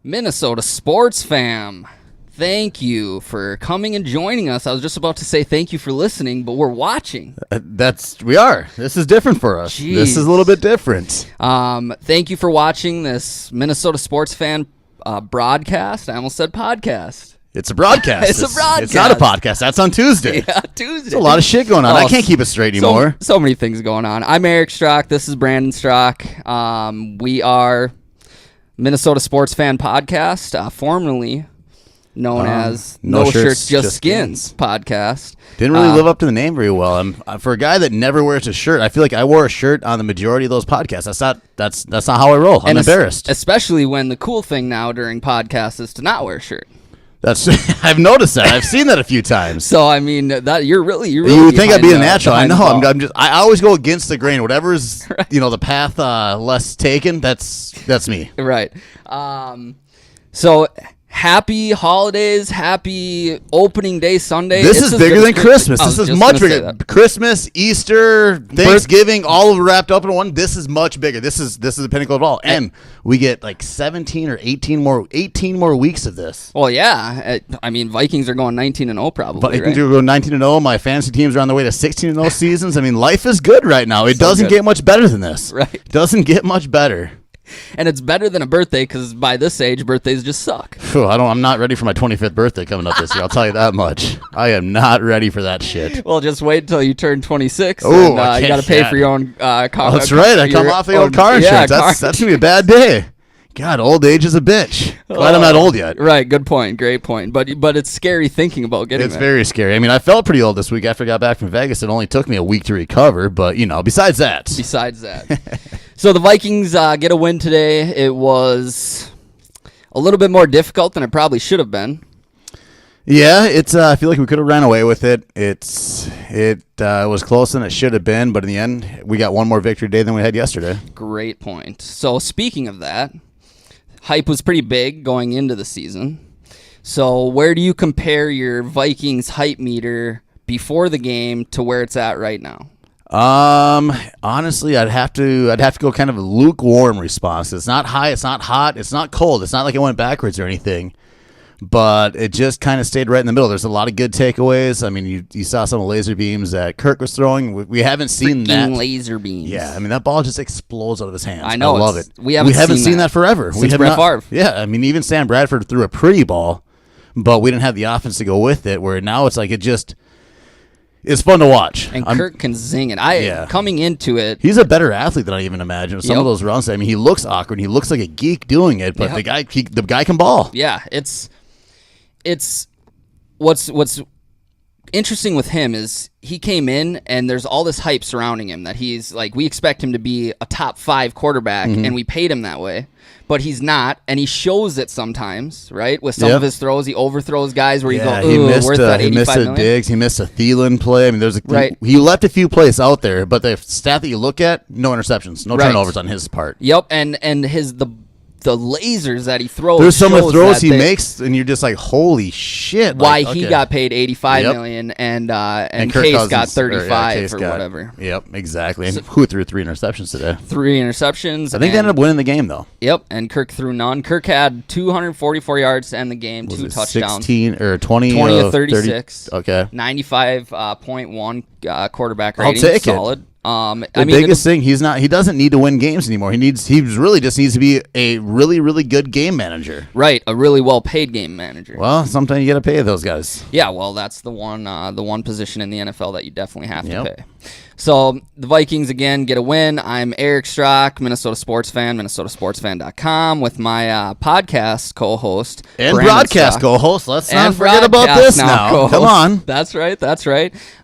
Minnesota sports fam, thank you for coming and joining us. I was just about to say thank you for listening, but we're watching. We are. This is different for us. Jeez. This is a little bit different. Thank you for watching this Minnesota sports fan broadcast. I almost said podcast. It's a broadcast. It's a broadcast. It's not a podcast. That's on Tuesday. Yeah, Tuesday. There's a lot of shit going on. I can't keep it straight anymore. So many things going on. I'm Eric Strock. This is Brandon Strock. We are Minnesota Sports Fan Podcast, formerly known as No Shirts, Just Skins Podcast. Didn't really live up to the name very well. For a guy that never wears a shirt, I feel like I wore a shirt on the majority of those podcasts. That's not how I roll. I'm embarrassed. Especially when the cool thing now during podcasts is to not wear a shirt. I've noticed that. I've seen that a few times. So I mean, that you're really you would think I'd be a natural. I know. I always go against the grain. Whatever's right. The path less taken. That's me. Right. So happy holidays, happy opening day Sunday. This is bigger than Christmas. This is much bigger. Christmas, Easter, Thanksgiving, all wrapped up in one. This is much bigger. This is the pinnacle of all. And we get like 17 or 18 more weeks of this. Well, yeah. I mean, Vikings are going 19-0 probably. Vikings are going 19-0. My fantasy teams are on the way to 16-0 seasons. I mean, life is good right now. It doesn't get much better than this. Right. It doesn't get much better. And it's better than a birthday because by this age, birthdays just suck. I'm not ready for my 25th birthday coming up this year. I'll tell you that much. I am not ready for that shit. Well, just wait until you turn 26. Oh, and, you got to pay for your own car. That's right. I come off the old car insurance. That's going to be a bad day. God, old age is a bitch. Glad I'm not old yet. Right, good point. Great point. But it's scary thinking about getting It's very scary. I mean, I felt pretty old this week after I got back from Vegas. It only took me a week to recover, but, besides that. So the Vikings get a win today. It was a little bit more difficult than it probably should have been. Yeah, I feel like we could have ran away with it. It was closer than it should have been, but in the end, we got one more victory day than we had yesterday. Great point. So speaking of that, hype was pretty big going into the season. So where do you compare your Vikings hype meter before the game to where it's at right now? Honestly, I'd have to go kind of a lukewarm response. It's not high, it's not hot, it's not cold. It's not like it went backwards or anything. But it just kind of stayed right in the middle. There's a lot of good takeaways. I mean, you saw some laser beams that Kirk was throwing. We haven't seen that. Laser beams. Yeah, I mean, that ball just explodes out of his hands. I know. I love it. We haven't seen that forever. Since Brett Favre. Yeah, I mean, even Sam Bradford threw a pretty ball, but we didn't have the offense to go with it, where now it's like it's fun to watch. And Kirk can zing it. Coming into it, he's a better athlete than I even imagined. Some of those runs, I mean, he looks awkward. He looks like a geek doing it, but the guy can ball. Yeah, it's what's interesting with him is he came in and there's all this hype surrounding him that he's like, we expect him to be a top 5 quarterback and we paid him that way, but he's not, and he shows it sometimes, right? With some of his throws, he overthrows guys where you go, ooh, worth that $85 million. He missed a Diggs, he missed a Thielen play. I mean, he left a few plays out there, but the stat that you look at, no interceptions, no turnovers on his part. Yep, and the lasers that he throws. There's some of the throws he makes, and you're just like, holy shit. Why he got paid $85 million and Case Cousins got 35 or whatever. Yep, exactly. And who threw 3 interceptions today? 3 interceptions. I think they ended up winning the game, though. Yep, and Kirk threw none. Kirk had 244 yards to end the game, 2 touchdowns. 16 or 20 of 36. 30, okay. 95.1 quarterback rating. I'll take solid. It. The biggest thing, he doesn't need to win games anymore. He really just needs to be a really, really good game manager. Right, a really well paid game manager. Well, sometimes you got to pay those guys. Yeah, well, that's the one position in the NFL that you definitely have to pay. So the Vikings again get a win. I'm Eric Strock, Minnesota sports fan, minnesotasportsfan.com, with my podcast co-host and Brandon broadcast Strock. co-host. Let's not forget about this now. Co-host. Come on, that's right.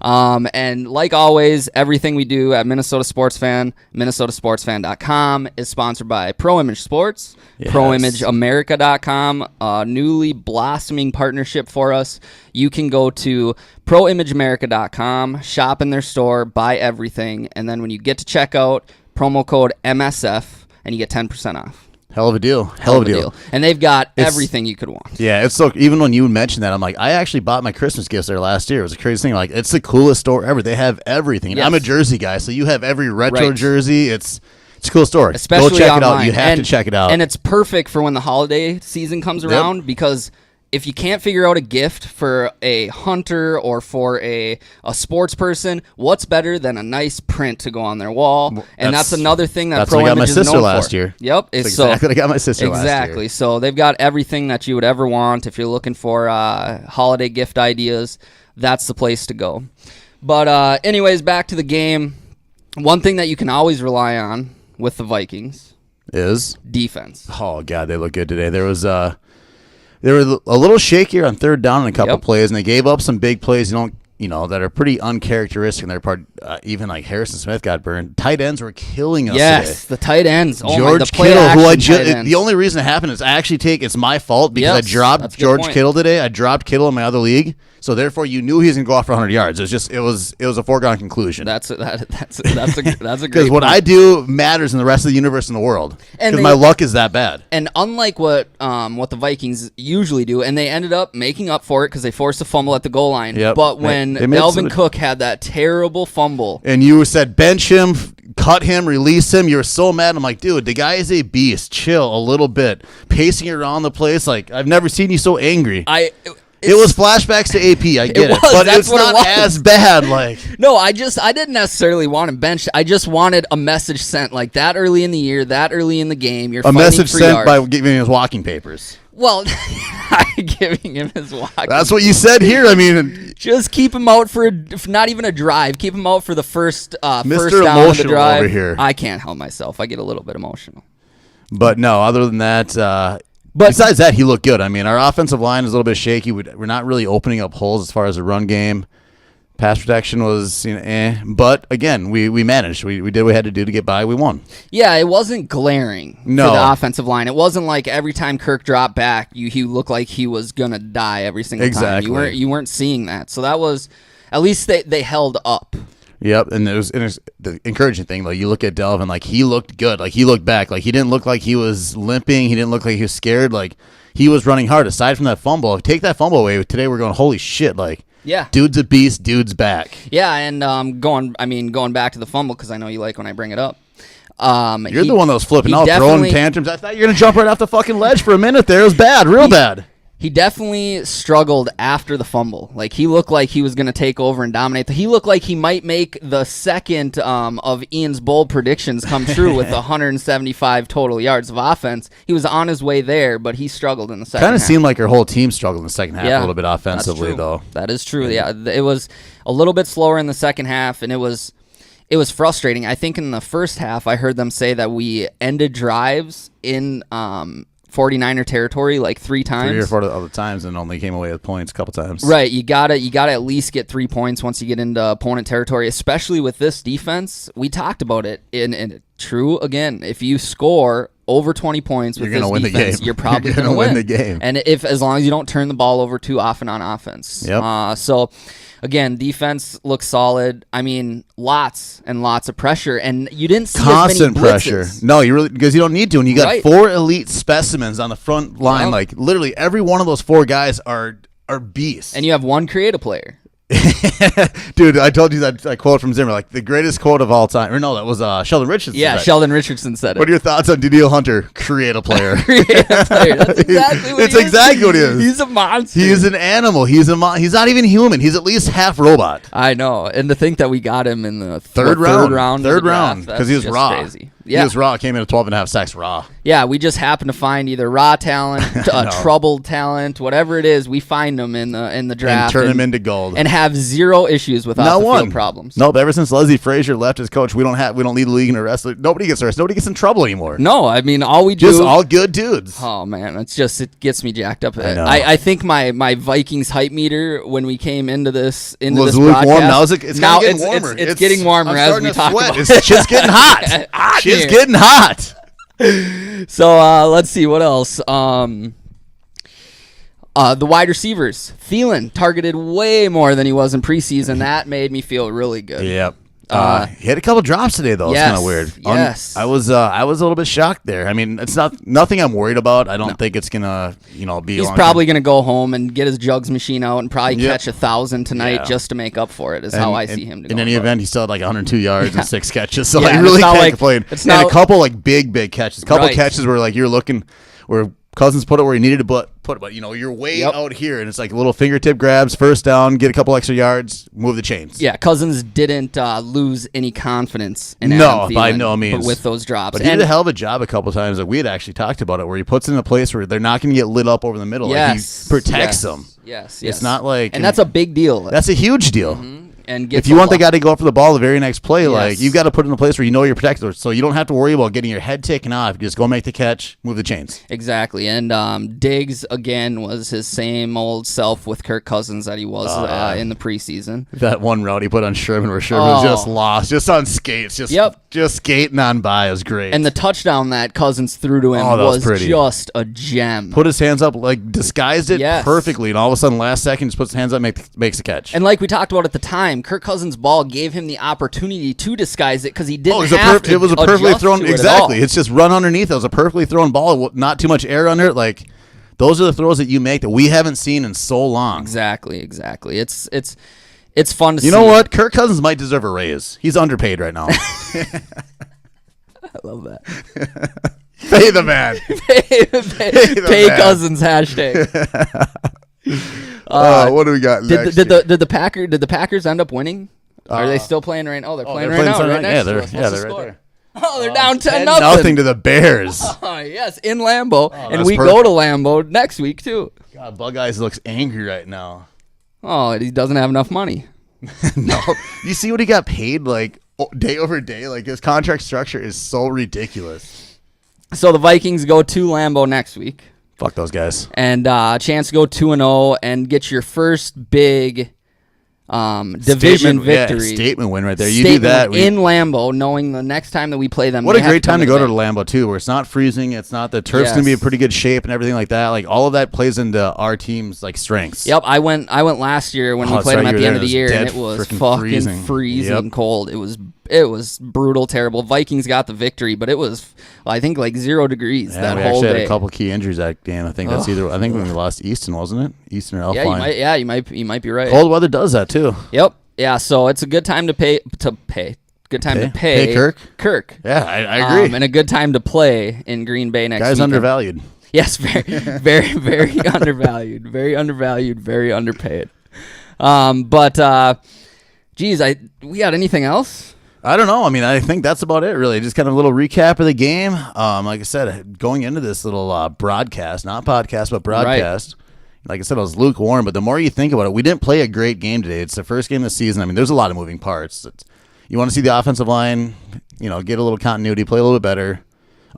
And like always, everything we do at Minnesota Sports Fan, minnesotasportsfan.com, is sponsored by Pro Image Sports, ProImageAmerica.com, a newly blossoming partnership for us. You can go to ProImageAmerica.com, shop in their store, buy everything, and then when you get to checkout, promo code MSF, and you get 10% off. Hell of a deal. Hell of a deal. And they've got everything you could want. Yeah, it's so, even when you mentioned that, I'm like, I actually bought my Christmas gifts there last year. It was a crazy thing. Like, it's the coolest store ever. They have everything. And I'm a jersey guy, so you have every retro jersey. It's It's a cool story. Especially go check online. it out. You have to check it out. And it's perfect for when the holiday season comes around because if you can't figure out a gift for a hunter or for a sports person, what's better than a nice print to go on their wall? And that's another thing that Pro Image is known for. That's what I got my sister last year. Yep. That's exactly what I got my sister last year. Exactly. So they've got everything that you would ever want. If you're looking for holiday gift ideas, that's the place to go. But anyways, back to the game. One thing that you can always rely on with the Vikings is defense. Oh, God, they look good today. They were a little shakier on third down in a couple plays, and they gave up some big plays. That are pretty uncharacteristic in their part. Even like Harrison Smith got burned. Tight ends were killing us. Yes, today. the tight ends. George Kittle, the only reason it happened is it's my fault because I dropped George Kittle today. I dropped Kittle in my other league, so therefore you knew he was going to go off for 100 yards. It was a foregone conclusion. That's a great because what I do matters in the rest of the universe in the world. Because my luck is that bad. And unlike what the Vikings usually do, and they ended up making up for it because they forced a fumble at the goal line. Yep. But when Dalvin Cook had that terrible fumble. And you said bench him, cut him, release him. You were so mad. I'm like, dude, the guy is a beast. Chill a little bit. Pacing around the place. Like, I've never seen you so angry. It was flashbacks to AP. I get it. But it's not as bad. Like no, I didn't necessarily want him benched. I just wanted a message sent like that early in the year, that early in the game. You're a message sent by giving him his walking papers. Well, giving him his walking. That's what you said here. I mean, just keep him out for not even a drive. Keep him out for the first Mr. down of the drive. Over here. I can't help myself. I get a little bit emotional. But no, other than that, besides that, he looked good. I mean, our offensive line is a little bit shaky. We're not really opening up holes as far as the run game. Pass protection was, but again, we managed. We did what we had to do to get by. We won. Yeah, it wasn't glaring for the offensive line. It wasn't like every time Kirk dropped back, he looked like he was gonna die every single time. You weren't seeing that. So that was at least they held up. Yep, and it was the encouraging thing. Like you look at Delvin, like he looked good. Like he looked back. Like he didn't look like he was limping. He didn't look like he was scared. Like he was running hard. Aside from that fumble, take that fumble away. Today we're going, holy shit! Like. Yeah, dude's a beast. Dude's back. Yeah, and going back to the fumble because I know you like when I bring it up. You're the one that was flipping out, throwing tantrums. I thought you were gonna jump right off the fucking ledge for a minute there. It was bad, real bad. He definitely struggled after the fumble. Like he looked like he was gonna take over and dominate. He looked like he might make the second of Ian's bold predictions come true with 175 total yards of offense. He was on his way there, but he struggled in the second half. Kind of seemed like our whole team struggled in the second half a little bit offensively, though. That is true. Yeah, it was a little bit slower in the second half, and it was frustrating. I think in the first half, I heard them say that we ended drives in 49er territory like 3 times. 3 or 4 other times and only came away with points a couple times. Right. You gotta at least get 3 points once you get into opponent territory, especially with this defense. We talked about it in true again. If you score over 20 points with this defense, you're probably going to win the game. And as long as you don't turn the ball over too often on offense. Yep. So again, defense looks solid. I mean, lots and lots of pressure, and you didn't see constant as many pressure. blitzes. No, you really because you don't need to. And you got 4 elite specimens on the front line. Like literally, every one of those 4 guys are beasts. And you have 1 creative player. Dude, I told you that quote from Zimmer, like the greatest quote of all time. Or no, that was Sheldon Richardson. Yeah, Sheldon Richardson said it. What are your thoughts on Daniil Hunter? Create a player. Create a player. That's exactly what it's exactly what he is. He's a monster. He's an animal. He's not even human. He's at least half robot. I know. And to think that we got him in the third round. Because he was raw. Crazy. Yeah. He was raw. Came in at 12.5 sacks raw. Yeah, we just happened to find either raw talent, troubled talent, whatever it is. We find them in the draft and turn him into gold, and have 0 issues with off-the-field problems. Nope. Ever since Leslie Frazier left as coach, we don't lead the league in arrests. Nobody gets arrested. Nobody gets in trouble anymore. No, I mean all we do just all good dudes. Oh man, it gets me jacked up. I think my Vikings hype meter when we came into this was broadcast. Lukewarm. Now it's getting warmer. It's getting warmer as we talk about it. Shit's getting hot. Shit's getting hot. So let's see what else. The wide receivers, Thielen targeted way more than he was in preseason. That made me feel really good. Yep. He had a couple drops today, though. Yes, It's kind of weird. yes. I was a little bit shocked there. I mean, it's nothing I'm worried about. I don't think it's gonna, be. He's probably going to go home and get his jugs machine out and probably Yep. catch 1,000 tonight Yeah. just to make up for it. Is how I see him. In any event, he still had like 102 yards and 6 catches, so Yeah, I and really it's not can't like- complain. it's And not- a couple like big catches. A couple Right. catches where like you're looking where Cousins put it where he needed to put it, but you're way Yep. out here, and it's like little fingertip grabs, first down, get a couple extra yards, move the chains. Yeah, Cousins didn't lose any confidence in No, Adam by Thielen, no means. but with those drops. But he did a hell of a job a couple times that we had actually talked about it, where he puts it in a place where they're not going to get lit up over the middle. Yes, Like he protects yes, them. Yes, It's not like, and that's a big deal. that's a huge deal. And If gets you a want the lot- guy to go up for the ball the very next play, like Yes. you've got to put it in a place where you know you're protected, so you don't have to worry about getting your head taken off. You just go make the catch, move the chains. Exactly, and Diggs again was his same old self with Kirk Cousins that he was yeah. in the preseason. That one route he put on Sherman, where Sherman was just lost, just on skates, just skating on by. It was great. And the touchdown that Cousins threw to him Oh, that was was pretty. just a gem. put his hands up, like disguised it Yes. perfectly, and all of a sudden, last second, just puts his hands up, makes the catch. And like we talked about at the time, Kirk Cousins' ball gave him the opportunity to disguise it because he didn't it was have to. it was a perfectly adjust thrown. to it at Exactly, all. it's just run underneath. It was a perfectly thrown ball, not too much air under it. Like those are the throws that you make that we haven't seen in so long. Exactly. It's fun to see. You know what? Kirk Cousins might deserve a raise. He's underpaid right now. I love that. Pay the man. Pay man. Cousins hashtag. What do we got next? Did the Packers end up winning? Are they still playing right now? Oh, they're playing right now. Right next to us. What's the they're score? right there. Oh, they're down 10-0. Nothing to the Bears. Oh, yes, in Lambeau, and that's we go to Lambeau next week too. God, Bug Eyes looks angry right now. Oh, he doesn't have enough money. No, you see what he got paid like day over day. Like his contract structure is so ridiculous. So the Vikings go to Lambeau next week, Fuck those guys. and chance to go 2-0 and get your first big division victory. Statement win right there. You do Statement that. in Lambeau, knowing the next time that we play them. What they a have great time come to go to the Lambeau too, where it's not freezing. It's not the turf's Yes. gonna be in pretty good shape and everything like that. Like all of that plays into our team's like strengths. Yep, I went last year when we that's played them right, at you the were end of the there. year, It and was it was dead fucking freezing. freezing Yep. cold. It was brutal, terrible. Vikings got the victory, but it was I think like 0 degrees Yeah, that we whole actually day. had a couple key injuries that game. I think that's either. I think when we lost Easton, wasn't it? Easton or Elfline. You might be right. Cold weather does that too. Yep. Yeah, so it's a good time to pay. Good time to pay. Pay Kirk? Kirk. Yeah, I agree. And a good time to play in Green Bay next Guy's weekend. undervalued. Yes, very undervalued. Very undervalued, very underpaid. Geez, we got anything else? I don't know. I mean, I think that's about it, really. Just kind of a little recap of the game. Like I said, going into this little broadcast, not podcast, but broadcast. Like I said, I was lukewarm, but the more you think about it, we didn't play a great game today. It's the first game of the season. I mean, there's a lot of moving parts. You want to see the offensive line, get a little continuity, play a little bit better.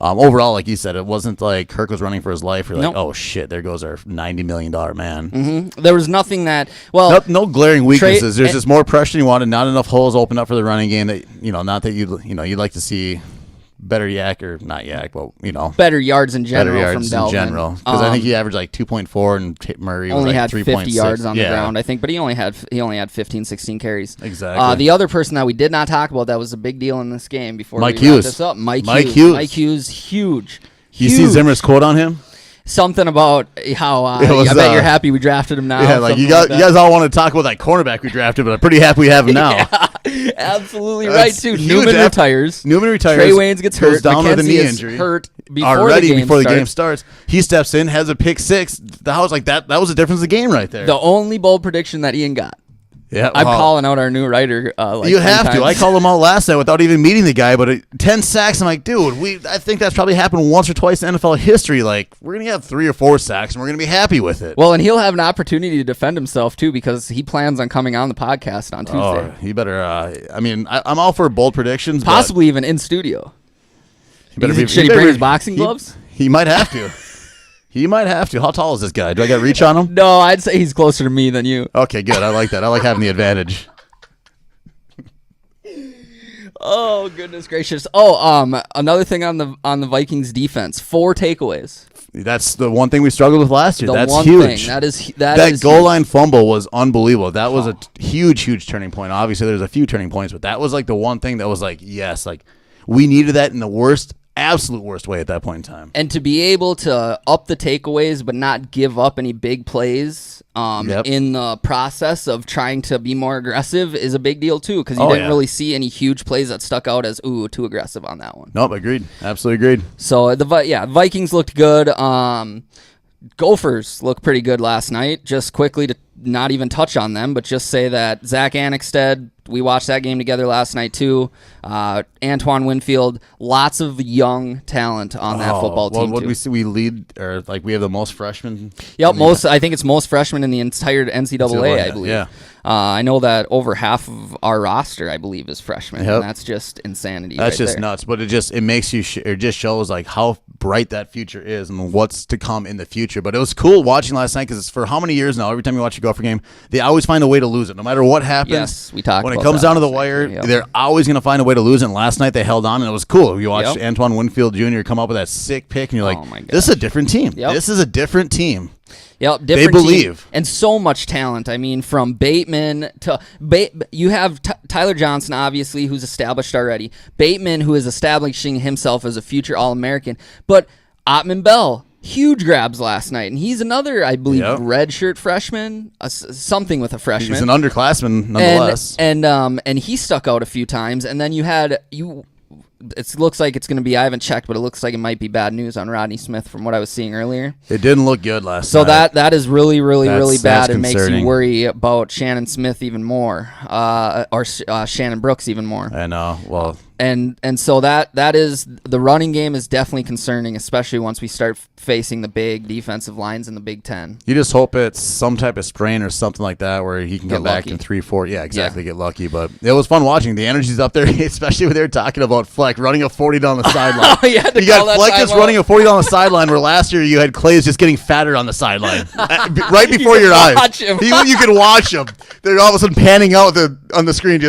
Overall, like you said, it wasn't like Kirk was running for his life. You're like, Nope. oh, shit, there goes our $90 million man. Mm-hmm. There was nothing that, well... No glaring weaknesses. There's and- just more pressure than you wanted, not enough holes open up for the running game that, not that you'd like to see better yak or not yak, but, better yards in general better yards from Delvin. in general. Because I think he averaged like 2.4 and Murray was only like had 3.6. 50 yards on the Yeah. ground, I think, but he only had 15, 16 carries. Exactly. The other person that we did not talk about that was a big deal in this game before Mike we wrap Hughes. this up, Mike Mike Hughes. Hughes. Mike Hughes, huge. You see Zimmer's quote on him? Something about how It was, I bet you're happy we drafted him now. Yeah, like you guys all want to talk about that cornerback we drafted, but I'm pretty happy we have him now. Absolutely That's right, too. huge. Newman retires. Newman retires. Trey Waynes gets goes hurt. down with a McKenzie knee is injury. hurt before Already the game before the starts. game starts. He steps in, has a pick six. That was like that was the difference of the game right there. The only bold prediction that Ian got. Yeah, I'm calling out our new writer. You have to. I called him out last night without even meeting the guy, but 10 sacks. I'm like, dude, I think that's probably happened once or twice in NFL history. Like, we're gonna have 3 or 4 sacks, and we're gonna be happy with it. Well, and he'll have an opportunity to defend himself too because he plans on coming on the podcast on Tuesday, Oh, he better. I'm all for bold predictions. possibly even in studio. But Should he bring his boxing gloves? He might have to. He might have to. How tall is this guy? Do I got reach on him? No, I'd say he's closer to me than you. Okay, good. I like that. I like having the advantage. Oh goodness gracious! Oh, another thing on the Vikings defense: 4 takeaways. That's the one thing we struggled with last year. That's one huge. Thing. That is goal line fumble was unbelievable. That was a huge turning point. Obviously, there's a few turning points, but that was like the one thing that was like, yes, like we needed that in the absolute worst way at that point in time. And to be able to up the takeaways but not give up any big plays in the process of trying to be more aggressive is a big deal too, because you didn't really see any huge plays that stuck out as too aggressive on that one. Nope, agreed. Absolutely agreed. So Vikings looked good. Gophers looked pretty good last night. Just quickly to not even touch on them, but just say that Zach Annexstad, we watched that game together last night too. Antoine Winfield, lots of young talent on that football team. What did we see? We lead, or like we have the most freshmen. Yep, I think it's most freshmen in the entire NCAA, I believe. Yeah. I know that over half of our roster, I believe, is freshmen, and that's just insanity. That's just there. nuts. But it makes you, it just shows like how bright that future is and what's to come in the future. But it was cool watching last night because for how many years now, every time you watch a Gopher game, they always find a way to lose it, no matter what happens. Yes, we talked. When it comes down to the wire, they're always going to find a way to lose it. And last night they held on, and it was cool. You watched Antoine Winfield Jr. come up with that sick pick, and you're like, "This is a different team. This is a different team." Yep, different they believe. Team. And so much talent. I mean, from Bateman to you have Tyler Johnson, obviously, who's established already. Bateman, who is establishing himself as a future All-American. But Ottman Bell, huge grabs last night, and he's another, I believe, redshirt freshman, something with a freshman. He's an underclassman, nonetheless. And he stuck out a few times. And then it looks like it's going to be, I haven't checked, but it looks like it might be bad news on Rodney Smith from what I was seeing earlier. It didn't look good last night. So that is really bad. It makes concerning. you worry about Shannon Smith even more, or Shannon Brooks even more. I know. Well, and so that is, the running game is definitely concerning, especially once we start facing the big defensive lines in the Big Ten. You just hope it's some type of strain or something like that where he can get back in 3-4. Yeah, exactly. Get lucky. But it was fun watching. The energy's up there, especially when they were talking about Fleck running a 40 down the sideline. You got Fleck just running a 40 down the sideline, where last year you had Clay's just getting fatter on the sideline right before your eyes. You can watch him. They're all of a sudden panning out on the screen.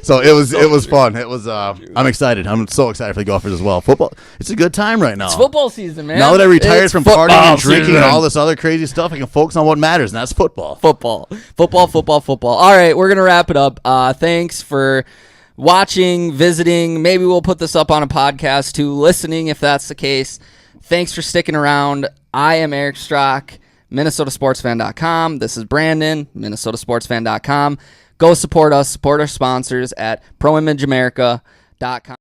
So it was fun. It was. I'm excited. I'm so excited for the Gophers as well. Football. It's a good time right now. It's football season, man. Now that I retired from partying and drinking and all this other crazy stuff, I can focus on what matters, and that's football. Football. All right, we're gonna wrap it up. Thanks for watching, visiting. Maybe we'll put this up on a podcast too. Listening, if that's the case. Thanks for sticking around. I am Eric Strock, MinnesotaSportsFan.com. This is Brandon, MinnesotaSportsFan.com. Go support us, support our sponsors at ProImageAmerica.com.